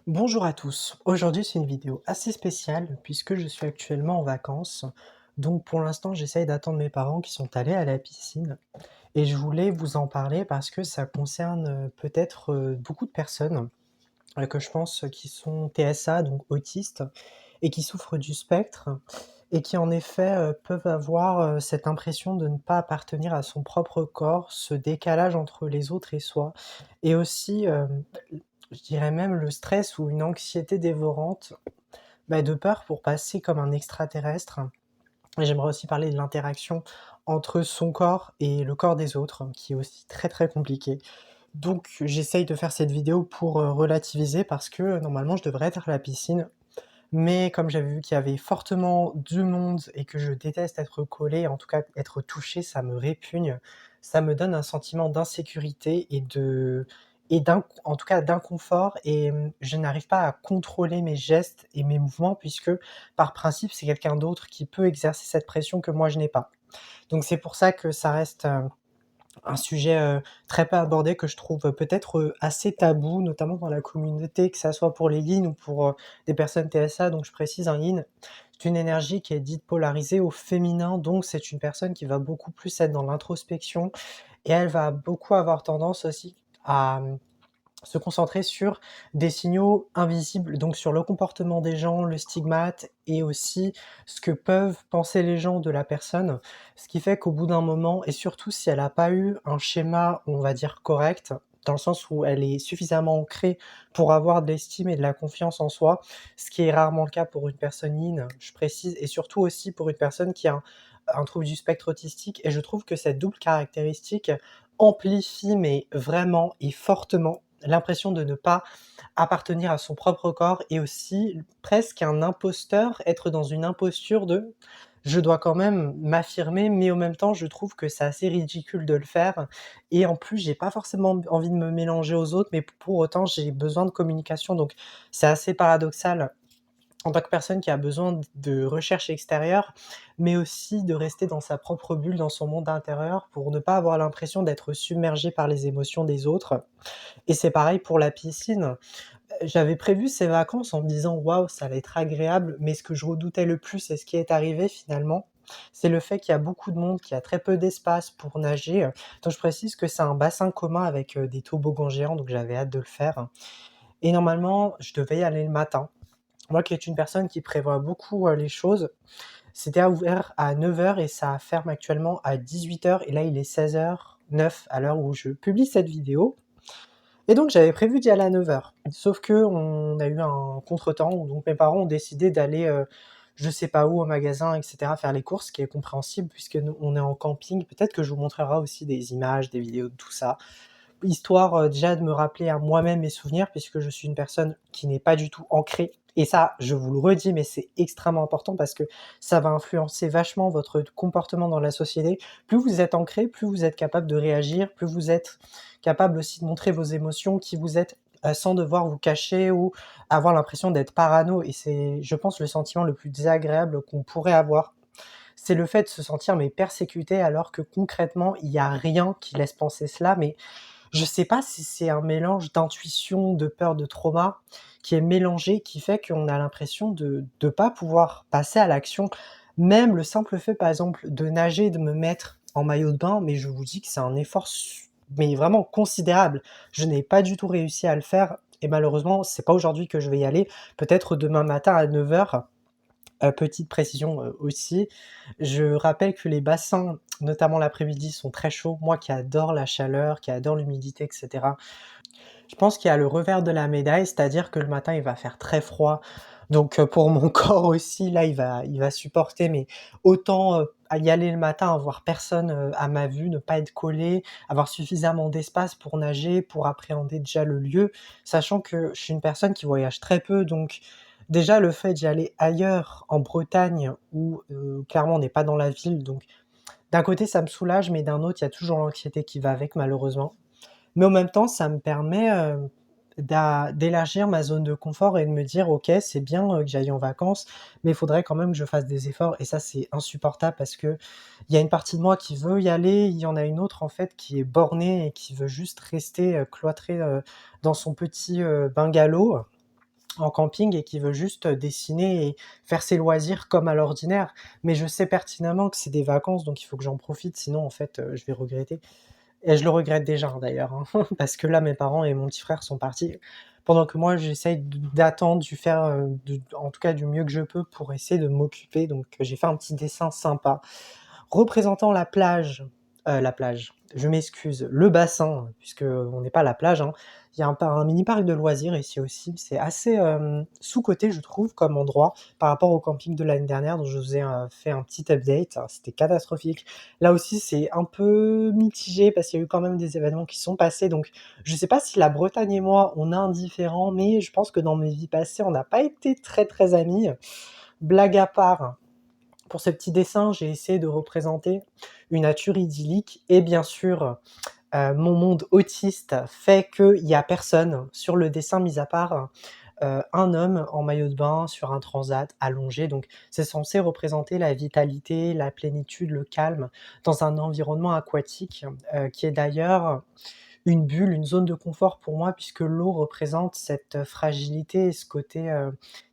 Bonjour à tous. Aujourd'hui, c'est une vidéo assez spéciale puisque je suis actuellement en vacances. Donc pour l'instant, j'essaye d'attendre mes parents qui sont allés à la piscine et je voulais vous en parler parce que ça concerne peut-être beaucoup de personnes que je pense qui sont TSA, donc autistes, et qui souffrent du spectre et qui en effet peuvent avoir cette impression de ne pas appartenir à son propre corps, ce décalage entre les autres et soi, et aussi je dirais même le stress ou une anxiété dévorante, de peur pour passer comme un extraterrestre. Et j'aimerais aussi parler de l'interaction entre son corps et le corps des autres, qui est aussi très, très compliqué. Donc j'essaye de faire cette vidéo pour, relativiser parce que, normalement je devrais être à la piscine, mais comme j'avais vu qu'il y avait fortement du monde et que je déteste être collé, en tout cas être touché, ça me répugne. Ça me donne un sentiment d'insécurité et en tout cas d'inconfort, et je n'arrive pas à contrôler mes gestes et mes mouvements puisque, par principe, c'est quelqu'un d'autre qui peut exercer cette pression que moi je n'ai pas. Donc c'est pour ça que ça reste, un sujet, très peu abordé, que je trouve, peut-être, assez tabou, notamment dans la communauté, que ça soit pour les Yin ou pour, des personnes TSA. Donc je précise, un Yin, c'est une énergie qui est dite polarisée au féminin, donc c'est une personne qui va beaucoup plus être dans l'introspection, et elle va beaucoup avoir tendance aussi à, se concentrer sur des signaux invisibles, donc sur le comportement des gens, le stigmate et aussi ce que peuvent penser les gens de la personne. Ce qui fait qu'au bout d'un moment, et surtout si elle n'a pas eu un schéma, on va dire correct, dans le sens où elle est suffisamment ancrée pour avoir de l'estime et de la confiance en soi, ce qui est rarement le cas pour une personne in, je précise, et surtout aussi pour une personne qui a un trouble du spectre autistique, et je trouve que cette double caractéristique amplifie, mais vraiment et fortement, l'impression de ne pas appartenir à son propre corps, et aussi presque un imposteur, être dans une imposture de: «Je dois quand même m'affirmer», mais en même temps, je trouve que c'est assez ridicule de le faire, et en plus, j'ai pas forcément envie de me mélanger aux autres, mais pour autant, j'ai besoin de communication, donc c'est assez paradoxal en tant que personne qui a besoin de recherche extérieure, mais aussi de rester dans sa propre bulle, dans son monde intérieur, pour ne pas avoir l'impression d'être submergé par les émotions des autres. Et c'est pareil pour la piscine. J'avais prévu ces vacances en me disant: «Waouh, ça allait être agréable», mais ce que je redoutais le plus, et ce qui est arrivé finalement, c'est le fait qu'il y a beaucoup de monde, qu'il y a très peu d'espace pour nager. Donc je précise que c'est un bassin commun avec, des toboggans géants, donc j'avais hâte de le faire, et normalement, je devais y aller le matin. Moi qui est une personne qui prévoit beaucoup, les choses, c'était ouvert à 9 heures et ça ferme actuellement à 18 heures, et là il est 16h09 à l'heure où je publie cette vidéo. Et donc j'avais prévu d'y aller à 9 heures. Sauf qu'on a eu un contretemps, où donc mes parents ont décidé d'aller, je sais pas où, au magasin et cetera, faire les courses, ce qui est compréhensible puisque nous on est en camping. Peut-être que je vous montrerai aussi des images, des vidéos de tout ça, histoire, déjà de me rappeler à moi-même mes souvenirs, puisque je suis une personne qui n'est pas du tout ancrée, et ça, je vous le redis, mais c'est extrêmement important parce que ça va influencer vachement votre comportement dans la société. Plus vous êtes ancré, plus vous êtes capable de réagir, plus vous êtes capable aussi de montrer vos émotions, qui vous êtes, sans devoir vous cacher ou avoir l'impression d'être parano, et c'est, je pense, le sentiment le plus désagréable qu'on pourrait avoir. C'est le fait de se sentir, mais persécuté, alors que concrètement, il y a rien qui laisse penser cela, mais je sais pas si c'est un mélange d'intuition, de peur, de trauma qui est mélangé, qui fait qu'on a l'impression de pas pouvoir passer à l'action. Même le simple fait, par exemple, de nager, de me mettre en maillot de bain, mais je vous dis que c'est un effort mais vraiment considérable. Je n'ai pas du tout réussi à le faire, et malheureusement, c'est pas aujourd'hui que je vais y aller, peut-être demain matin à 9 heures. Petite précision, aussi, je rappelle que les bassins, notamment l'après-midi, sont très chauds. Moi qui adore la chaleur, qui adore l'humidité et cetera, je pense qu'il y a le revers de la médaille, c'est-à-dire que le matin, il va faire très froid. Donc pour mon corps aussi, là, il va supporter, mais autant, à y aller le matin, avoir personne, à ma vue, ne pas être collé, avoir suffisamment d'espace pour nager, pour appréhender déjà le lieu, sachant que je suis une personne qui voyage très peu, donc déjà le fait d'y aller ailleurs, en Bretagne, où, clairement on n'est pas dans la ville, donc d'un côté ça me soulage, mais d'un autre, il y a toujours l'anxiété qui va avec, malheureusement. Mais en même temps, ça me permet, d'élargir ma zone de confort et de me dire: «OK, c'est bien, que j'aille en vacances, mais il faudrait quand même que je fasse des efforts», et ça, c'est insupportable parce qu'il y a une partie de moi qui veut y aller, il y en a une autre, en fait, qui est bornée et qui veut juste rester, cloîtrée, dans son petit, bungalow. en camping et qui veut juste dessiner et faire ses loisirs comme à l'ordinaire. Mais je sais pertinemment que c'est des vacances, donc il faut que j'en profite, sinon en fait, je vais regretter. Et je le regrette déjà, hein, d'ailleurs, hein, parce que là, mes parents et mon petit frère sont partis, pendant que moi j'essaye d'attendre, du faire, en tout cas du mieux que je peux pour essayer de m'occuper. Donc j'ai fait un petit dessin sympa représentant la plage, je m'excuse, le bassin, puisque on n'est pas à la plage, hein. Il y a un mini parc de loisirs ici aussi. C'est assez, sous-coté, je trouve, comme endroit, par rapport au camping de l'année dernière dont je vous ai, fait un petit update. C'était catastrophique. Là aussi, c'est un peu mitigé parce qu'il y a eu quand même des événements qui sont passés, donc je sais pas si la Bretagne et moi, on est indifférents, mais je pense que dans mes vies passées, on n'a pas été très, très amis. Blague à part, pour ce petit dessin, j'ai essayé de représenter une nature idyllique et bien sûr, mon monde autiste fait qu'il y a personne sur le dessin mis à part, un homme en maillot de bain sur un transat allongé. Donc c'est censé représenter la vitalité, la plénitude, le calme dans un environnement aquatique, qui est d'ailleurs une bulle, une zone de confort pour moi puisque l'eau représente cette fragilité et ce côté,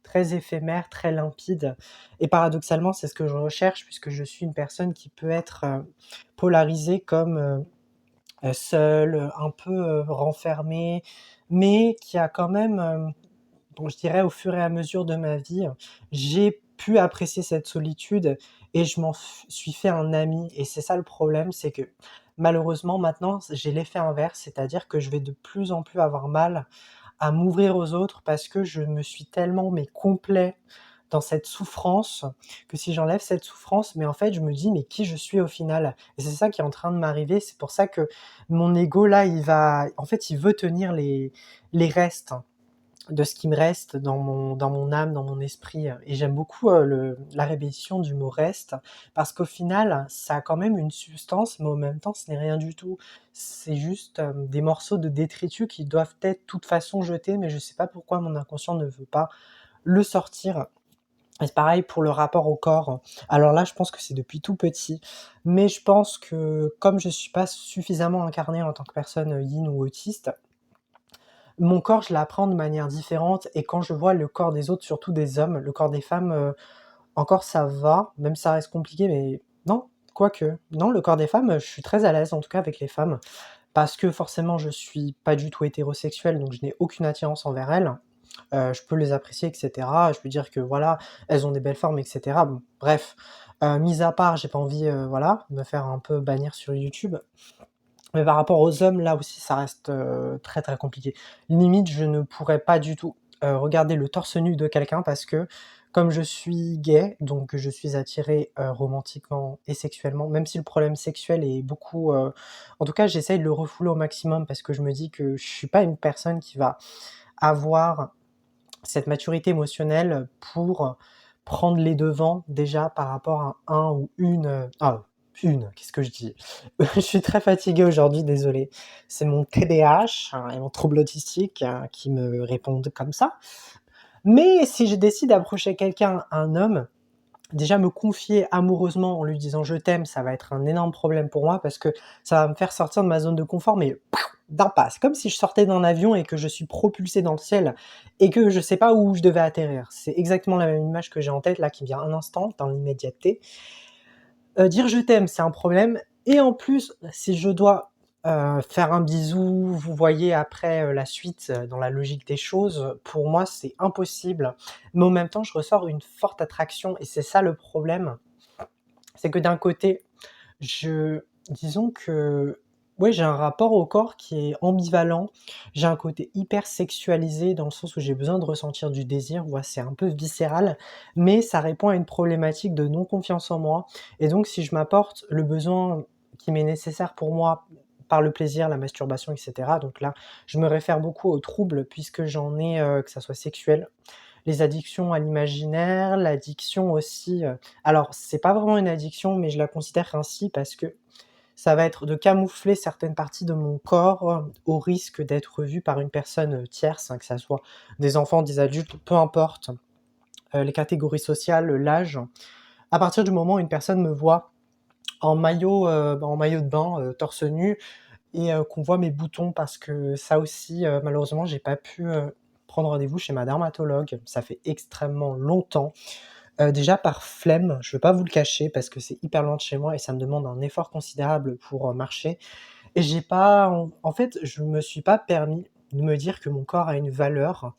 très éphémère, très limpide et paradoxalement, c'est ce que je recherche puisque je suis une personne qui peut être, polarisée comme, seule, un peu, renfermée, mais qui a quand même, bon, je dirais au fur et à mesure de ma vie, j'ai pu apprécier cette solitude et je m'en f suis fait un ami et c'est ça le problème, c'est que malheureusement maintenant, j'ai l'effet inverse, c'est-à-dire que je vais de plus en plus avoir mal à m'ouvrir aux autres parce que je me suis tellement, mais complet dans cette souffrance, que si j'enlève cette souffrance, mais en fait, je me dis: «Mais qui je suis au final?» Et c'est ça qui est en train de m'arriver. C'est pour ça que mon ego là, en fait, il veut tenir les restes de ce qui me reste dans mon âme, dans mon esprit, et j'aime beaucoup, le la répétition du mot «reste» parce qu'au final, ça a quand même une substance, mais en même temps, ce n'est rien du tout. C'est juste, des morceaux de détritus qui doivent être de toute façon jetés, mais je sais pas pourquoi mon inconscient ne veut pas le sortir. Et c'est pareil pour le rapport au corps. Alors là, je pense que c'est depuis tout petit, mais je pense que comme je suis pas suffisamment incarné en tant que personne, yin ou autiste, mon corps, je l'apprends de manière différente et quand je vois le corps des autres, surtout des hommes, le corps des femmes, encore ça va, même ça reste compliqué, mais non, quoique, non, le corps des femmes, je suis très à l'aise en tout cas avec les femmes, parce que forcément je suis pas du tout hétérosexuel, donc je n'ai aucune attirance envers elles. Je peux les apprécier et cetera. Je peux dire que voilà, elles ont des belles formes et cetera. Bon, bref, mis à part, j'ai pas envie, voilà, de me faire un peu bannir sur YouTube. Mais par rapport aux hommes, là aussi, ça reste, très, très compliqué. Limite, je ne pourrais pas du tout, regarder le torse nu de quelqu'un parce que comme je suis gay, donc je suis attiré, romantiquement et sexuellement, même si le problème sexuel est beaucoup, en tout cas, j'essaye de le refouler au maximum parce que je me dis que je suis pas une personne qui va avoir cette maturité émotionnelle pour prendre les devants déjà par rapport à un ou une, qu'est-ce que je dis? Je suis très fatiguée aujourd'hui, désolée. C'est mon TDAH, hein, et mon trouble autistique, qui me répondent comme ça. Mais si je décide d'approcher quelqu'un, un homme, déjà me confier amoureusement en lui disant: «Je t'aime», ça va être un énorme problème pour moi parce que ça va me faire sortir de ma zone de confort, mais d'un pas. C'est comme si je sortais d'un avion et que je suis propulsé dans le ciel et que je sais pas où je devais atterrir. C'est exactement la même image que j'ai en tête là, qui me vient un instant, dans l'immédiateté. Dire: «Je t'aime», c'est un problème et en plus, si je dois, faire un bisou, vous voyez après, la suite, dans la logique des choses, pour moi, c'est impossible. Mais en même temps, je ressors une forte attraction et c'est ça le problème. C'est que d'un côté, je disons que, ouais, j'ai un rapport au corps qui est ambivalent. J'ai un côté hyper sexualisé dans le sens où j'ai besoin de ressentir du désir, ouais, c'est un peu viscéral, mais ça répond à une problématique de non confiance en moi et donc si je m'apporte le besoin qui m'est nécessaire pour moi par le plaisir, la masturbation et cetera, donc là, je me réfère beaucoup aux troubles puisque j'en ai, que ça soit sexuel, les addictions à l'imaginaire, l'addiction aussi, alors c'est pas vraiment une addiction, mais je la considère ainsi parce que ça va être de camoufler certaines parties de mon corps, au risque d'être vu par une personne, tierce, hein, que ça soit des enfants, des adultes, peu importe, les catégories sociales, l'âge. À partir du moment où une personne me voit en maillot de bain, torse nu et qu'on voit mes boutons parce que ça aussi, malheureusement j'ai pas pu, prendre rendez-vous chez ma dermatologue. Ça fait extrêmement longtemps. Déjà par flemme, je vais pas vous le cacher parce que c'est hyper loin de chez moi et ça me demande un effort considérable pour, marcher et j'ai pas en fait, je me suis pas permis de me dire que mon corps a une valeur.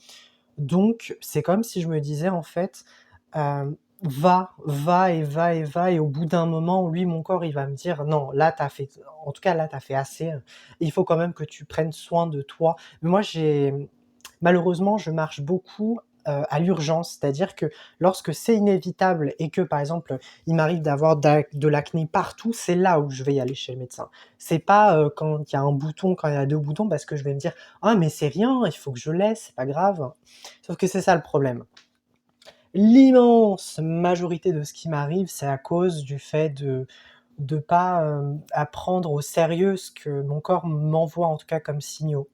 Donc c'est comme si je me disais en fait, va et va et va et au bout d'un moment, lui, mon corps, il va me dire: «Non, là, tu as fait en tout cas, là, tu as fait assez, il faut quand même que tu prennes soin de toi». Mais moi, malheureusement, je marche beaucoup, à l'urgence. C'est-à-dire que lorsque c'est inévitable et que, par exemple, il m'arrive d'avoir de l'acné partout, c'est là où je vais y aller chez le médecin. C'est pas, quand il y a un bouton, quand il y a 2 boutons parce que je vais me dire: «Ah mais c'est rien, il faut que je laisse, c'est pas grave». Sauf que c'est ça le problème. L'immense majorité de ce qui m'arrive, c'est à cause du fait de pas, à prendre au sérieux ce que mon corps m'envoie, en tout cas comme signaux.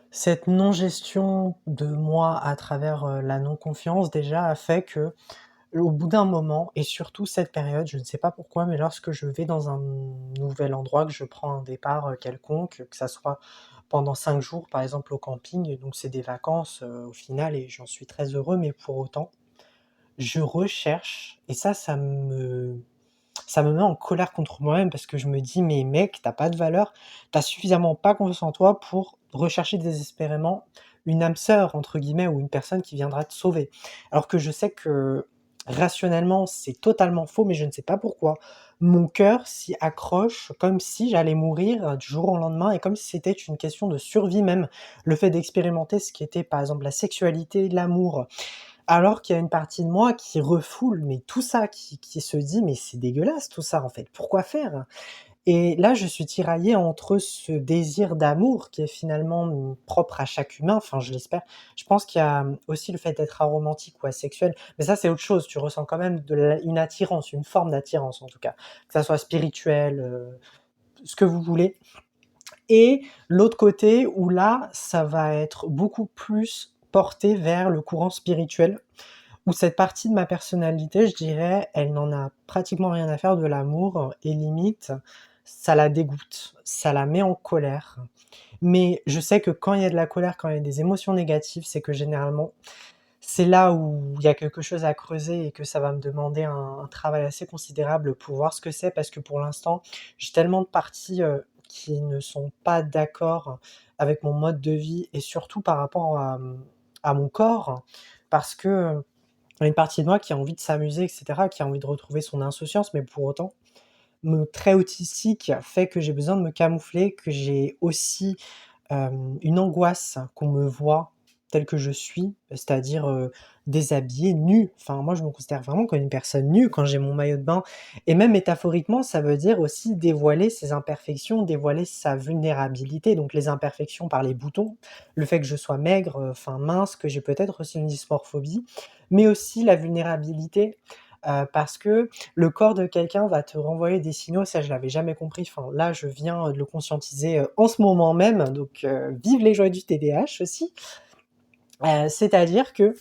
Cette non-gestion de moi à travers, la non-confiance déjà a fait que, au bout d'un moment et surtout cette période, je ne sais pas pourquoi, mais lorsque je vais dans un nouvel endroit, que je prends un départ, quelconque, que ça soit pendant 5 jours par exemple au camping, donc c'est des vacances, au final et j'en suis très heureux, mais pour autant, je recherche et ça me met en colère contre moi-même parce que je me dis: «Mais mec, tu as pas de valeur, tu as suffisamment pas confiance en toi pour rechercher désespérément une âme sœur» entre guillemets ou une personne qui viendra te sauver. Alors que je sais que rationnellement, c'est totalement faux, mais je ne sais pas pourquoi. Mon cœur s'y accroche comme si j'allais mourir du jour au lendemain et comme si c'était une question de survie même. Le fait d'expérimenter ce qui était par exemple la sexualité, l'amour, alors qu'il y a une partie de moi qui refoule, mais tout ça, qui se dit: «Mais c'est dégueulasse tout ça en fait, pourquoi faire?» Et là, je suis tiraillé entre ce désir d'amour qui est finalement, propre à chaque humain, enfin je l'espère. Je pense qu'il y a, aussi le fait d'être aromantique ou asexuel, mais ça c'est autre chose. Tu ressens quand même une attirance, une forme d'attirance en tout cas, que ça soit spirituel, ce que vous voulez et l'autre côté où là, ça va être beaucoup plus porté vers le courant spirituel où cette partie de ma personnalité, je dirais, elle n'en a pratiquement rien à faire de l'amour et limite, ça la dégoûte, ça la met en colère. Mais je sais que quand il y a de la colère, quand il y a des émotions négatives, c'est que généralement, c'est là où il y a quelque chose à creuser et que ça va me demander un travail assez considérable pour voir ce que c'est. Parce que pour l'instant, j'ai tellement de parties, qui ne sont pas d'accord avec mon mode de vie et surtout par rapport à mon corps. Parce que, il y a une partie de moi qui a envie de s'amuser et cetera, qui a envie de retrouver son insouciance, mais pour autant, mon trait autistique fait que j'ai besoin de me camoufler, que j'ai aussi, une angoisse qu'on me voit tel que je suis, c'est-à-dire, déshabillé, nu. Enfin, moi, je me considère vraiment comme une personne nue quand j'ai mon maillot de bain et même métaphoriquement, ça veut dire aussi dévoiler ses imperfections, dévoiler sa vulnérabilité, donc les imperfections par les boutons, le fait que je sois maigre, enfin mince, que j'ai peut-être aussi une dysmorphobie, mais aussi la vulnérabilité, parce que le corps de quelqu'un va te renvoyer des signaux, ça je l'avais jamais compris, enfin là je viens, de le conscientiser, en ce moment même, donc vive les joies du TDAH aussi. C'est-à-dire que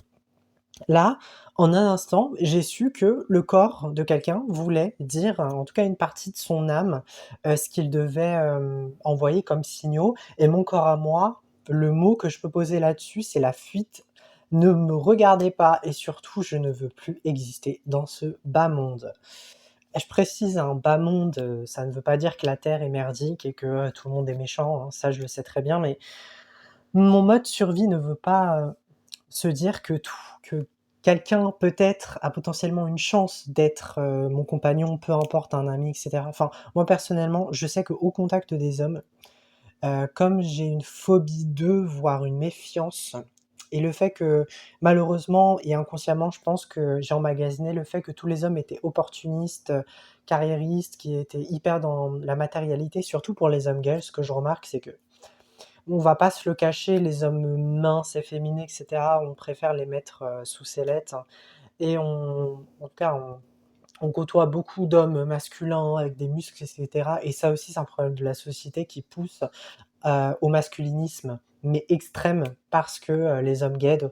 là, en un instant, j'ai su que le corps de quelqu'un voulait dire, en tout cas une partie de son âme, ce qu'il devait, envoyer comme signaux et mon corps à moi, le mot que je peux poser là-dessus, c'est la fuite. Ne me regardez pas et surtout je ne veux plus exister dans ce bas monde. Je précise, un bas monde, ça ne veut pas dire que la terre est merdique et que, tout le monde est méchant, hein, ça je le sais très bien, mais mon mode survie ne veut pas, se dire que quelqu'un peut-être a potentiellement une chance d'être, mon compagnon, peu importe, un ami et cetera. Enfin, moi personnellement, je sais qu'au contact des hommes, comme j'ai une phobie d'eux, voire une méfiance et le fait que malheureusement et inconsciemment, je pense que j'ai emmagasiné le fait que tous les hommes étaient opportunistes, carriéristes, qui étaient hyper dans la matérialité, surtout pour les hommes gays. Ce que je remarque, c'est que on va pas se le cacher, les hommes minces, efféminés et cetera, on préfère les mettre, sous sellette et en tout cas, on côtoie beaucoup d'hommes masculins avec des muscles et cetera et ça aussi, c'est un problème de la société qui pousse, au masculinisme, mais extrême parce que, les hommes gays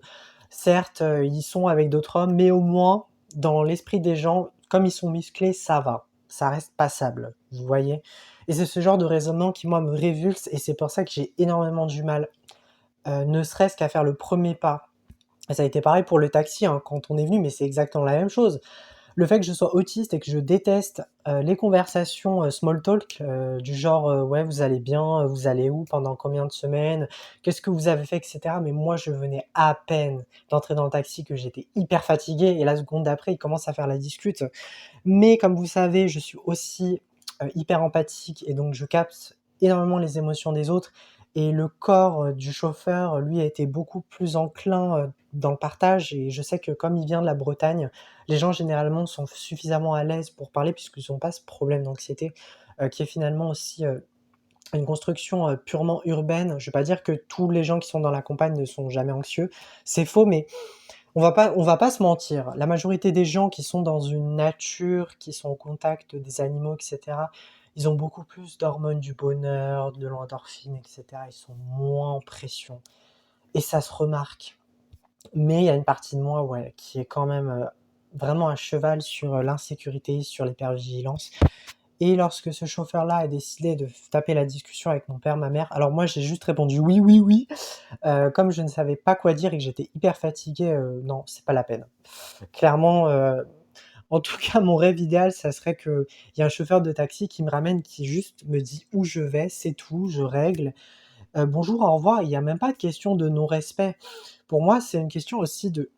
certes, ils sont avec d'autres hommes, mais au moins dans l'esprit des gens, comme ils sont musclés, ça va, ça reste passable, vous voyez? Et c'est ce genre de raisonnement qui moi me révulse et c'est pour ça que j'ai énormément du mal ne serait-ce qu'à faire le premier pas. Et ça a été pareil pour le taxi, hein, quand on est venu, mais c'est exactement la même chose. Le fait que je sois autiste et que je déteste, les conversations, small talk, du genre, «Ouais, vous allez bien? Vous allez où? Pendant combien de semaines? Qu'est-ce que vous avez fait?» et cetera. Mais moi, je venais à peine d'entrer dans le taxi que j'étais hyper fatigué et la seconde d'après, il commence à faire la discute. Mais comme vous savez, je suis aussi, hyper empathique et donc je capte énormément les émotions des autres et le corps, du chauffeur, lui, a été beaucoup plus enclin, dans le partage et je sais que comme il vient de la Bretagne, les gens généralement sont suffisamment à l'aise pour parler puisqu'ils ont pas ce problème d'anxiété, qui est finalement aussi, une construction, purement urbaine. Je vais pas dire que tous les gens qui sont dans la campagne ne sont jamais anxieux, c'est faux, mais on va pas se mentir, la majorité des gens qui sont dans une nature, qui sont au contact des animaux et cetera, ils ont beaucoup plus d'hormones du bonheur, de l'endorphine et cetera. Ils sont moins en pression et ça se remarque. Mais il y a une partie de moi, ouais, qui est quand même, vraiment à cheval sur, l'insécurité, sur l'hypervigilance et lorsque ce chauffeur-là a décidé de taper la discussion avec mon père, ma mère, alors moi j'ai juste répondu: «Oui, oui, oui». Comme je ne savais pas quoi dire et que j'étais hyper fatigué, non, c'est pas la peine. Clairement, en tout cas, mon rêve idéal, ça serait qu'il y ait un chauffeur de taxi qui me ramène, qui juste me dit où je vais, c'est tout, je règle. Bonjour, au revoir, il y a même pas de question de non-respect. Pour moi, c'est une question aussi de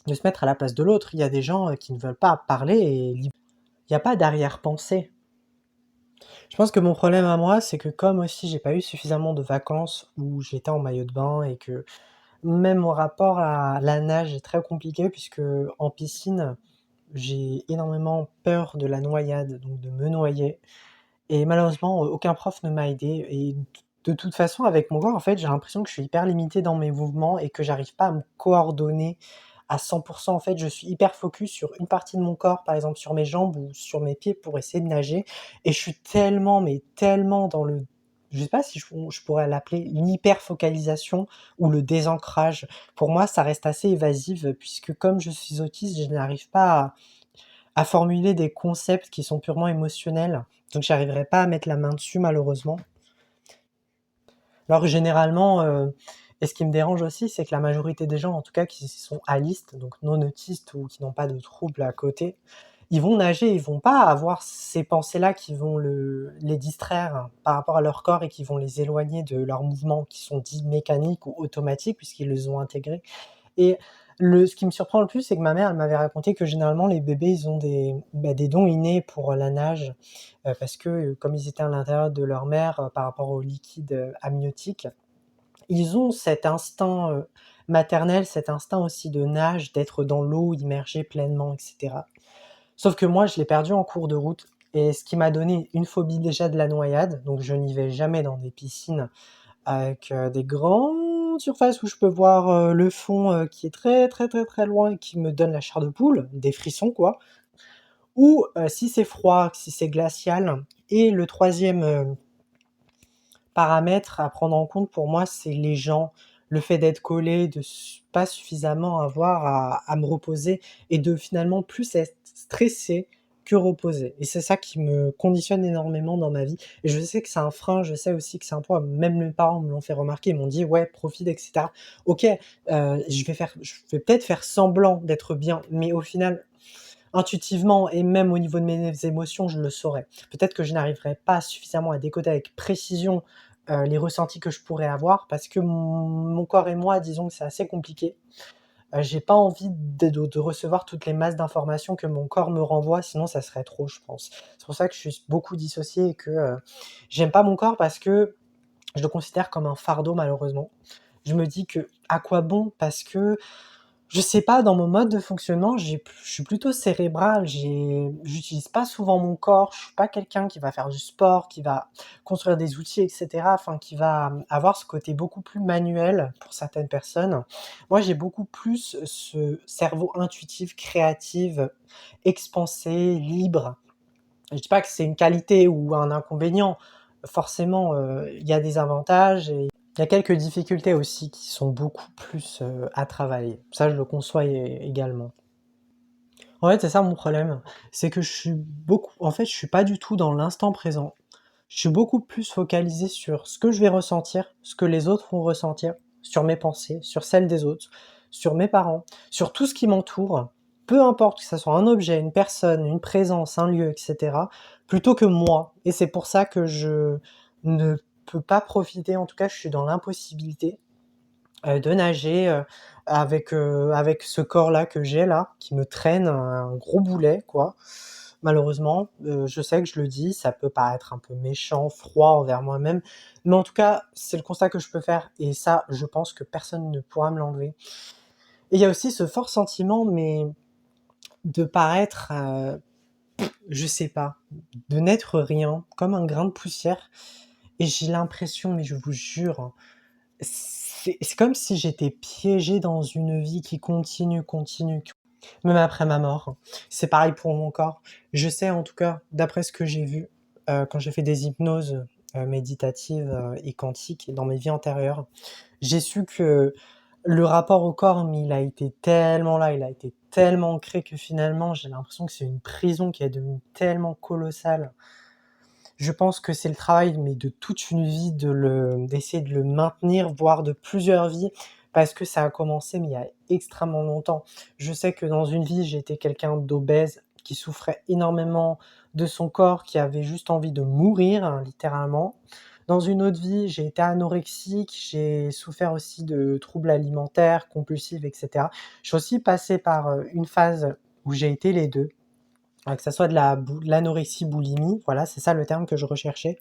se mettre à la place de l'autre. Il y a des gens, qui ne veulent pas parler et il y a pas d'arrière-pensée. Je pense que mon problème à moi, c'est que comme aussi j'ai pas eu suffisamment de vacances où j'étais en maillot de bain et que même mon rapport à la nage est très compliqué puisque en piscine, j'ai énormément peur de la noyade, donc de me noyer et malheureusement, aucun prof ne m'a aidé et de toute façon avec mon corps, en fait, j'ai l'impression que je suis hyper limité dans mes mouvements et que j'arrive pas à me coordonner à 100. En fait, je suis hyper focus sur une partie de mon corps, par exemple sur mes jambes ou sur mes pieds pour essayer de nager et je suis tellement, mais tellement dans le je sais pas si je pourrais l'appeler l'hyperfocalisation ou le désancrage. Pour moi, ça reste assez évasif, puisque comme je suis autiste, je n'arrive pas à formuler des concepts qui sont purement émotionnels, donc j'arriverai pas à mettre la main dessus malheureusement. Alors généralement, et ce qui me dérange aussi, c'est que la majorité des gens, en tout cas qui sont alistes, donc non autistes ou qui n'ont pas de troubles à côté, ils vont nager, ils vont pas avoir ces pensées-là qui vont les distraire par rapport à leur corps et qui vont les éloigner de leurs mouvements qui sont dits mécaniques ou automatiques puisqu'ils les ont intégrés. Et ce qui me surprend le plus, c'est que ma mère, elle m'avait raconté que généralement les bébés, ils ont des dons innés pour la nage, parce que, comme ils étaient à l'intérieur de leur mère, par rapport au liquide, amniotique, ils ont cet instinct, maternel, cet instinct aussi de nage, d'être dans l'eau, immergé pleinement et cetera. Sauf que moi, je l'ai perdu en cours de route et ce qui m'a donné une phobie déjà de la noyade, donc je n'y vais jamais dans des piscines avec, des grandes surfaces où je peux voir, le fond, qui est très, très, très, très loin et qui me donne la chair de poule, des frissons quoi. Ou, si c'est froid, si c'est glacial et le troisième paramètre à prendre en compte pour moi, c'est les gens. Le fait d'être collé, de pas suffisamment avoir à me reposer et de finalement plus être stressé que reposé et c'est ça qui me conditionne énormément dans ma vie et je sais que c'est un frein, je sais aussi que c'est un poids. Même mes parents me l'ont fait remarquer, ils m'ont dit: «Ouais, profite et cetera». OK, je vais peut-être faire semblant d'être bien, mais au final, intuitivement et même au niveau de mes émotions, je le saurais. Peut-être que je n'arriverai pas suffisamment à décoder avec précision, les ressentis que je pourrais avoir parce que mon corps et moi, disons que c'est assez compliqué. J'ai pas envie de recevoir toutes les masses d'informations que mon corps me renvoie, sinon ça serait trop, je pense. C'est pour ça que je suis beaucoup dissocié et que, j'aime pas mon corps parce que je le considère comme un fardeau malheureusement. Je me dis que: «À quoi bon?» parce que je sais pas, dans mon mode de fonctionnement, je suis plutôt cérébral, j'utilise pas souvent mon corps, je suis pas quelqu'un qui va faire du sport, qui va construire des outils et cetera, enfin qui va, avoir ce côté beaucoup plus manuel pour certaines personnes. Moi, j'ai beaucoup plus ce cerveau intuitif, créatif, expansé, libre. Je dis pas que c'est une qualité ou un inconvénient, forcément, il y a des avantages et il y a quelques difficultés aussi qui sont beaucoup plus, à travailler. Ça, je le conçois également. En fait, c'est ça mon problème, c'est que je suis pas du tout dans l'instant présent. Je suis beaucoup plus focalisé sur ce que je vais ressentir, ce que les autres vont ressentir, sur mes pensées, sur celles des autres, sur mes parents, sur tout ce qui m'entoure, peu importe que ça soit un objet, une personne, une présence, un lieu et cetera, plutôt que moi et c'est pour ça que je ne peux pas profiter, en tout cas je suis dans l'impossibilité, de nager, avec ce corps-là que j'ai là, qui me traîne un gros boulet quoi. Malheureusement, je sais que je le dis, ça peut paraître un peu méchant, froid envers moi-même, mais en tout cas, c'est le constat que je peux faire et ça, je pense que personne ne pourra me l'enlever et il y a aussi ce fort sentiment, mais de paraître, je sais pas, de n'être rien, comme un grain de poussière et j'ai l'impression, mais je vous jure, hein, c'est comme si j'étais piégée dans une vie qui continue, continue, même après ma mort. C'est pareil pour mon corps. Je sais en tout cas, d'après ce que j'ai vu, quand j'ai fait des hypnoses, méditatives, et quantiques dans mes vies antérieures, j'ai su que le rapport au corps, mais il a été tellement là, il a été tellement ancré que finalement, j'ai l'impression que c'est une prison qui est devenue tellement colossale. Je pense que c'est le travail, mais de toute une vie d'essayer de le maintenir, voire de plusieurs vies, parce que ça a commencé, mais il y a extrêmement longtemps. Je sais que dans une vie, j'étais quelqu'un d'obèse, qui souffrait énormément de son corps, qui avait juste envie de mourir, hein, littéralement. Dans une autre vie, j'ai été anorexique, j'ai souffert aussi de troubles alimentaires, compulsifs et cetera. Je suis aussi passé par, une phase où j'ai été les 2. Que ça soit de l'anorexie boulimie, voilà, c'est ça le terme que je recherchais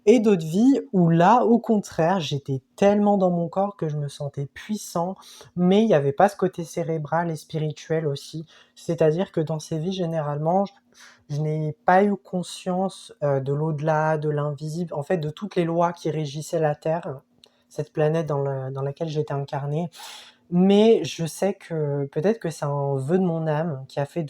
et d'autres vies où là, au contraire, j'étais tellement dans mon corps que je me sentais puissant, mais il y avait pas ce côté cérébral et spirituel aussi. C'est-à-dire que dans ces vies, généralement, je n'ai pas eu conscience, de l'au-delà, de l'invisible, en fait, de toutes les lois qui régissaient la Terre, cette planète dans laquelle j'étais incarné. Mais je sais que peut-être que c'est un vœu de mon âme qui a fait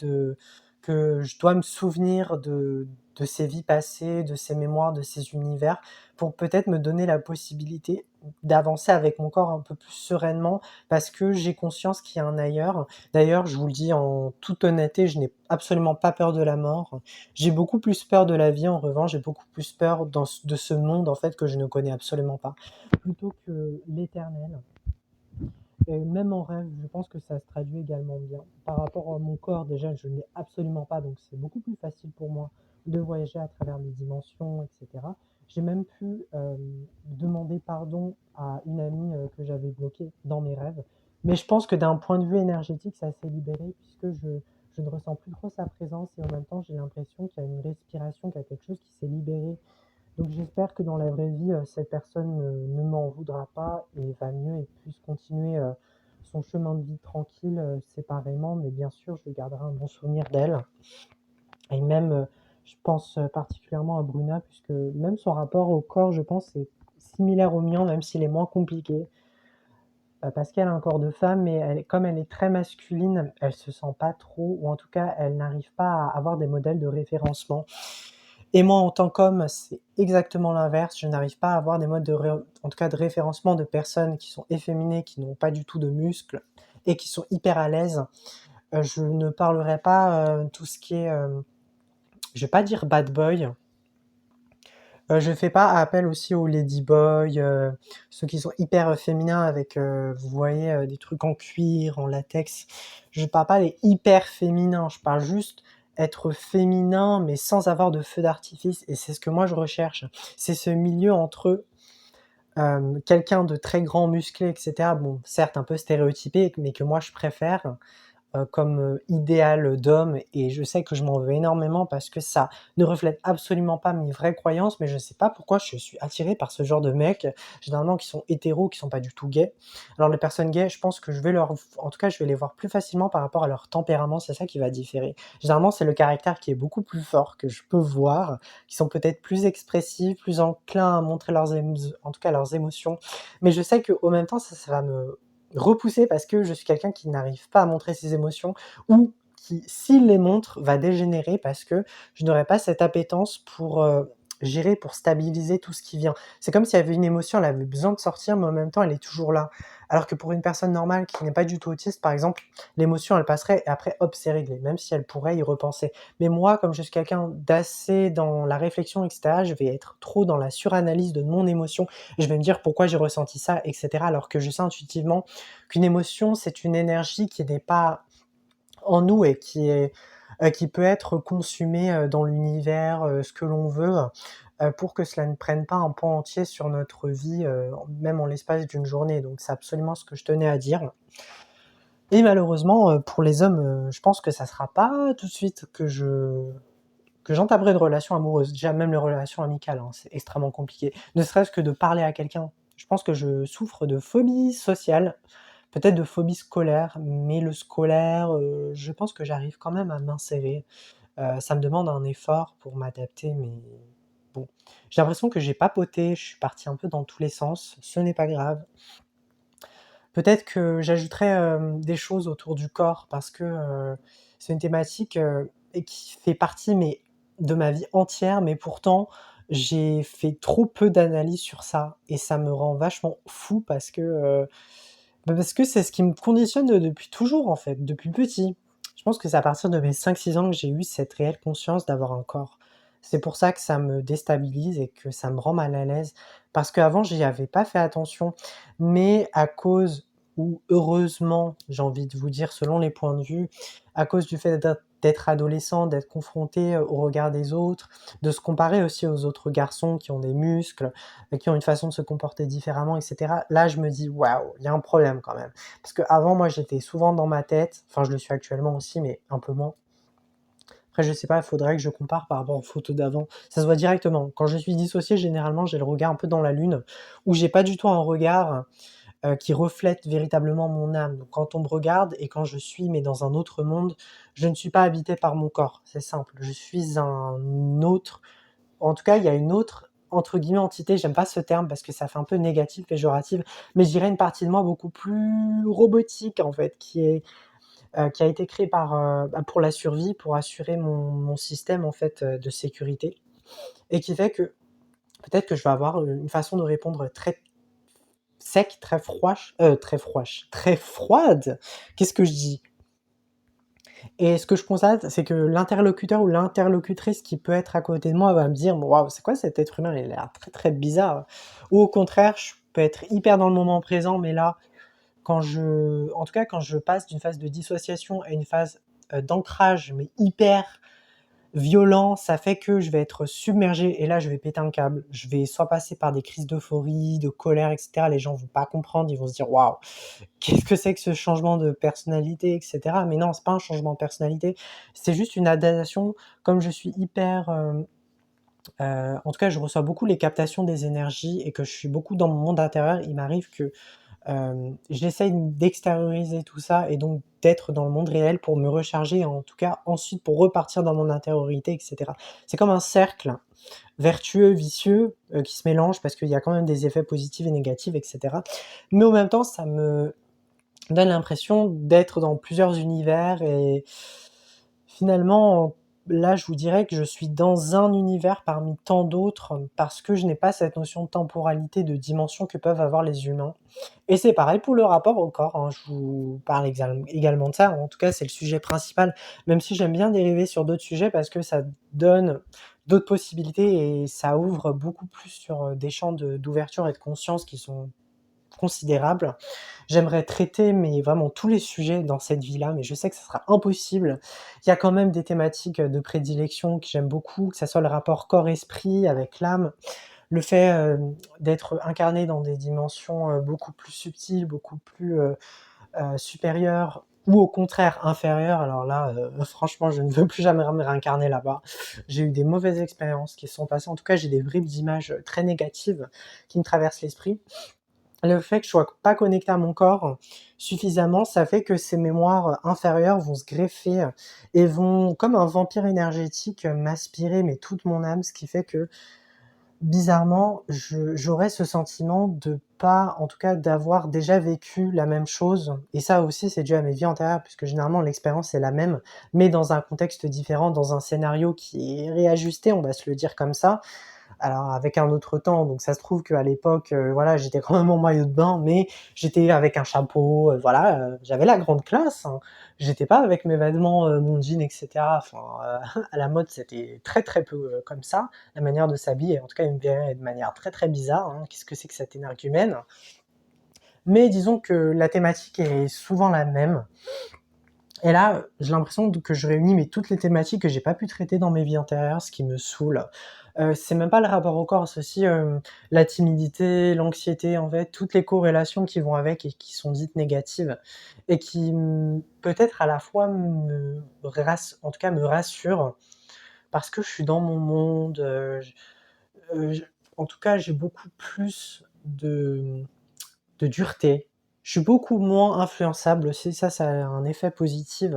que je dois me souvenir de ces vies passées, de ces mémoires, de ces univers, pour peut-être me donner la possibilité d'avancer avec mon corps un peu plus sereinement, parce que j'ai conscience qu'il y a un ailleurs. D'ailleurs, je vous le dis en toute honnêteté, je n'ai absolument pas peur de la mort. J'ai beaucoup plus peur de la vie, en revanche, j'ai beaucoup plus peur de ce monde, en fait, que je ne connais absolument pas, plutôt que l'éternel. Et même en rêve, je pense que ça se traduit également bien. Par rapport à mon corps, déjà, je ne l'ai absolument pas, donc c'est beaucoup plus facile pour moi de voyager à travers les dimensions, etc. J'ai même pu demander pardon à une amie que j'avais bloquée dans mes rêves. Mais je pense que d'un point de vue énergétique, ça s'est libéré puisque je ne ressens plus trop sa présence et en même temps, j'ai l'impression qu'il y a une respiration, qu'il y a quelque chose qui s'est libéré donc j'espère que dans la vraie vie, cette personne ne m'en voudra pas et va mieux et puisse continuer, son chemin de vie tranquille, séparément. Mais bien sûr, je garderai un bon souvenir d'elle et même, je pense, particulièrement à Bruna puisque même son rapport au corps, je pense, est similaire au mien, même s'il est moins compliqué, parce qu'elle a un corps de femme, mais comme elle est très masculine, elle se sent pas trop ou en tout cas, elle n'arrive pas à avoir des modèles de référencement. Et moi, en tant qu'homme, c'est exactement l'inverse. Je n'arrive pas à avoir des modes en tout cas de référencement de personnes qui sont efféminées, qui n'ont pas du tout de muscles et qui sont hyper à l'aise. Je ne parlerai pas, tout ce qui est, je vais pas dire bad boy. Je fais pas appel aussi aux ladyboys, ceux qui sont hyper, féminins avec, vous voyez, des trucs en cuir, en latex. Je parle pas des hyper féminins, je parle juste être féminin, mais sans avoir de feu d'artifice et c'est ce que moi je recherche. C'est ce milieu entre, quelqu'un de très grand, musclé et cetera, bon, certes un peu stéréotypé, mais que moi je préfère, comme, idéal d'homme et je sais que je m'en veux énormément parce que ça ne reflète absolument pas mes vraies croyances, mais je sais pas pourquoi je suis attiré par ce genre de mecs, généralement qui sont hétéros, qui sont pas du tout gays. Alors les personnes gays, je pense que en tout cas, je vais les voir plus facilement par rapport à leur tempérament, c'est ça qui va différer. Généralement, c'est le caractère qui est beaucoup plus fort que je peux voir, qui sont peut-être plus expressifs, plus enclins à montrer en tout cas leurs émotions, mais je sais qu'au même temps, ça va me repousser parce que je suis quelqu'un qui n'arrive pas à montrer ses émotions ou qui, s'il les montre, va dégénérer parce que je n'aurai pas cette appétence pour, gérer, pour stabiliser tout ce qui vient. C'est comme s'il y avait une émotion, elle avait besoin de sortir, mais en même temps, elle est toujours là. Alors que pour une personne normale qui n'est pas du tout autiste, par exemple, l'émotion, elle passerait et après, hop, c'est réglé, même si elle pourrait y repenser. Mais moi, comme je suis quelqu'un d'assez dans la réflexion, et cetera, je vais être trop dans la suranalyse de mon émotion. Je vais me dire pourquoi j'ai ressenti ça, et cetera. Alors que je sais intuitivement qu'une émotion, c'est une énergie qui n'est pas en nous et qui peut être consumée, dans l'univers, ce que l'on veut, pour que cela ne prenne pas un pan entier sur notre vie, même en l'espace d'une journée. Donc c'est absolument ce que je tenais à dire. Et malheureusement, pour les hommes, je pense que ça sera pas tout de suite que j'entamerai de relations amoureuses. Déjà même les relations amicales, hein, c'est extrêmement compliqué. Ne serait-ce que de parler à quelqu'un. Je pense que je souffre de phobie sociale, peut-être de phobie scolaire, mais le scolaire, je pense que j'arrive quand même à m'insérer. Ça me demande un effort pour m'adapter, mais bon. J'ai l'impression que j'ai papoté, je suis parti un peu dans tous les sens, ce n'est pas grave. Peut-être que j'ajouterai, des choses autour du corps parce que, c'est une thématique, et qui fait partie, mais de ma vie entière, mais pourtant j'ai fait trop peu d'analyses sur ça et ça me rend vachement fou parce que, parce que c'est ce qui me conditionne, depuis toujours en fait, depuis petit. Je pense que c'est à partir de mes 5-6 ans que j'ai eu cette réelle conscience d'avoir un corps. C'est pour ça que ça me déstabilise et que ça me rend mal à l'aise parce qu'avant j'y avais pas fait attention, mais à cause ou heureusement, j'ai envie de vous dire selon les points de vue, à cause du fait d'être adolescent, d'être confronté, au regard des autres, de se comparer aussi aux autres garçons qui ont des muscles, qui ont une façon de se comporter différemment, et cetera. Là, je me dis: «Waouh, il y a un problème quand même». Parce qu'avant, moi, j'étais souvent dans ma tête, enfin, je le suis actuellement aussi, mais un peu moins. Après, je sais pas, il faudrait que je compare par rapport aux photos d'avant. Ça se voit directement. Quand je suis dissocié, généralement, j'ai le regard un peu dans la lune, où j'ai pas du tout un regard, qui reflète véritablement mon âme. Donc quand on me regarde et quand je suis, mais dans un autre monde, je ne suis pas habité par mon corps, c'est simple. Je suis un autre, en tout cas, il y a une autre, entre guillemets, «entité», j'aime pas ce terme parce que ça fait un peu négatif, péjoratif, mais je dirais une partie de moi beaucoup plus robotique, en fait, qui a été créée pour la survie, pour assurer mon système, en fait, de sécurité et qui fait que peut-être que je vais avoir, une façon de répondre très sec, très froide. Qu'est-ce que je dis? Et ce que je constate, c'est que l'interlocuteur ou l'interlocutrice qui peut être à côté de moi va me dire: «Waouh, c'est quoi cet être humain? Il a l'air très, très bizarre». Ou au contraire, je peux être hyper dans le moment présent, mais là, en tout cas, quand je passe d'une phase de dissociation à une phase, d'ancrage, mais hyper violent, ça fait que je vais être submergé et là, je vais péter un câble. Je vais soit passer par des crises d'euphorie, de colère, et cetera. Les gens vont pas comprendre, ils vont se dire: «Waouh, qu'est-ce que c'est que ce changement de personnalité?» et cetera. Mais non, c'est pas un changement de personnalité, c'est juste une adaptation. Comme je suis hyper, en tout cas, je reçois beaucoup les captations des énergies et que je suis beaucoup dans mon monde intérieur, il m'arrive que j'essaye d'extérioriser tout ça et donc d'être dans le monde réel pour me recharger et en tout cas ensuite pour repartir dans mon intériorité, et cetera. C'est comme un cercle vertueux, vicieux, qui se mélange parce qu'il y a quand même des effets positifs et négatifs, et cetera. Mais en même temps, ça me donne l'impression d'être dans plusieurs univers et finalement, là, je vous dirais que je suis dans un univers parmi tant d'autres, parce que je n'ai pas cette notion de temporalité, de dimension que peuvent avoir les humains. Et c'est pareil pour le rapport au corps, hein, je vous parle également de ça, en tout cas c'est le sujet principal, même si j'aime bien dériver sur d'autres sujets parce que ça donne d'autres possibilités et ça ouvre beaucoup plus sur, des champs d'ouverture et de conscience qui sont considérables. J'aimerais traiter, mais vraiment tous les sujets dans cette vie-là, mais je sais que ça sera impossible. Il y a quand même des thématiques, de prédilection que j'aime beaucoup, que ça soit le rapport corps-esprit avec l'âme, le fait, d'être incarné dans des dimensions, beaucoup plus subtiles, beaucoup plus, supérieures ou au contraire inférieures. Alors là, franchement, je ne veux plus jamais me réincarner là-bas. J'ai eu des mauvaises expériences qui se sont passées. En tout cas, j'ai des bribes d'images, très négatives qui me traversent l'esprit. Le fait que je sois pas connecté à mon corps suffisamment, ça fait que ces mémoires inférieures vont se greffer, et vont, comme un vampire énergétique, m'aspirer, mais toute mon âme. Ce qui fait que, bizarrement, j'aurais ce sentiment de pas, en tout cas d'avoir déjà vécu la même chose et ça aussi c'est dû à mes vies antérieures puisque généralement l'expérience est la même, mais dans un contexte différent, dans un scénario qui est réajusté, on va se le dire comme ça. Alors avec un autre temps, donc ça se trouve qu'à l'époque, voilà, j'étais quand même en maillot de bain, mais j'étais avec un chapeau, voilà, j'avais la grande classe, hein. J'étais pas avec mes vêtements, mon jean et cetera. Enfin, à la mode, c'était très, très peu, comme ça, la manière de s'habiller. En tout cas, ils me verraient de manière très, très bizarre, hein. Qu'est-ce que c'est que cette énergumène? Mais disons que la thématique est souvent la même. Et là, j'ai l'impression que je réunis mais toutes les thématiques que j'ai pas pu traiter dans mes vies antérieures, ce qui me saoule. C'est même pas le rapport au corps, c'est aussi, la timidité, l'anxiété, en fait, toutes les corrélations qui vont avec et qui sont dites négatives et qui, peut-être à la fois en tout cas me rassurent parce que je suis dans mon monde, j en tout cas, j'ai beaucoup plus de dureté. Je suis beaucoup moins influençable aussi, ça a un effet positif,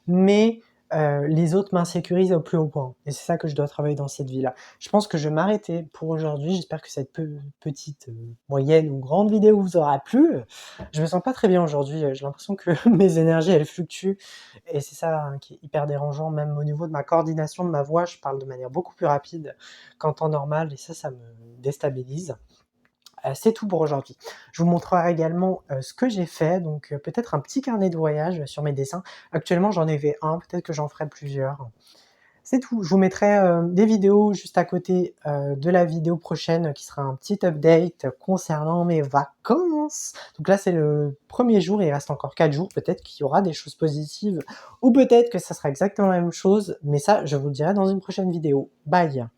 mais les autres m'insécurisent au plus haut point et c'est ça que je dois travailler dans cette vie-là. Je pense que je vais m'arrêter pour aujourd'hui. J'espère que cette petite, moyenne ou grande vidéo vous aura plu. Je me sens pas très bien aujourd'hui, j'ai l'impression que mes énergies, elles fluctuent et c'est ça, hein, qui est hyper dérangeant, même au niveau de ma coordination de ma voix, je parle de manière beaucoup plus rapide qu'en temps normal et ça me déstabilise. C'est tout pour aujourd'hui. Je vous montrerai également, ce que j'ai fait, donc peut-être un petit carnet de voyage sur mes dessins. Actuellement, j'en ai fait un, peut-être que j'en ferai plusieurs. C'est tout. Je vous mettrai, des vidéos juste à côté, de la vidéo prochaine qui sera un petit update concernant mes vacances. Donc là, c'est le premier jour, il reste encore 4 jours. Peut-être qu'il y aura des choses positives ou peut-être que ça sera exactement la même chose, mais ça, je vous le dirai dans une prochaine vidéo. Bye!